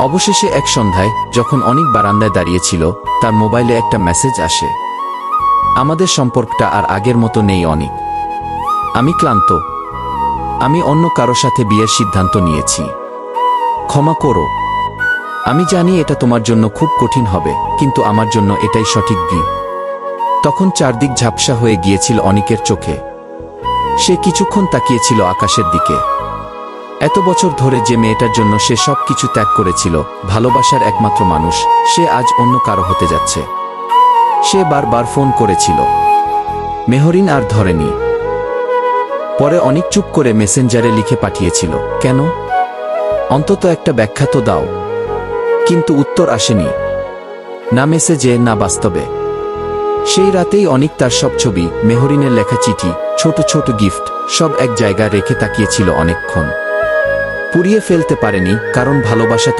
অবশেষে এক সন্ধ্যায় যখন অনেক বারান্দায় দাঁড়িয়েছিল, তার মোবাইলে একটা মেসেজ আসে। আমাদের সম্পর্কটা আর আগের মতো নেই অনিক। আমি ক্লান্ত। আমি অন্য কারো সাথে বিয়ের সিদ্ধান্ত নিয়েছি। ক্ষমা করো। আমি জানি এটা তোমার জন্য খুব কঠিন হবে, কিন্তু আমার জন্য এটাই সঠিক বিয়ে। তখন চারদিক ঝাপসা হয়ে গিয়েছিল অনিকের চোখে। সে কিছুক্ষণ তাকিয়েছিল আকাশের দিকে। এত বছর ধরে যে মেয়েটার জন্য সে সব কিছু ত্যাগ করেছিল, ভালোবাসার একমাত্র মানুষ, সে আজ অন্য কারো হতে যাচ্ছে। সে বারবার ফোন করেছিল, মেহরিন আর ধরেনি। পরে অনেক চুপ করে মেসেঞ্জারে লিখে পাঠিয়েছিল, কেন? অন্তত একটা ব্যাখ্যা তো দাও। কিন্তু উত্তর আসেনি, না মেসেজে না বাস্তবে। সেই রাতেই অনিক তার সব ছবি, মেহরিনের লেখা চিঠি, ছোট ছোট গিফট সব এক জায়গায় রেখে তাকিয়েছিল অনেকক্ষণ। পুড়িয়ে ফেলতে পারেনি, কারণ ভালোবাসা তো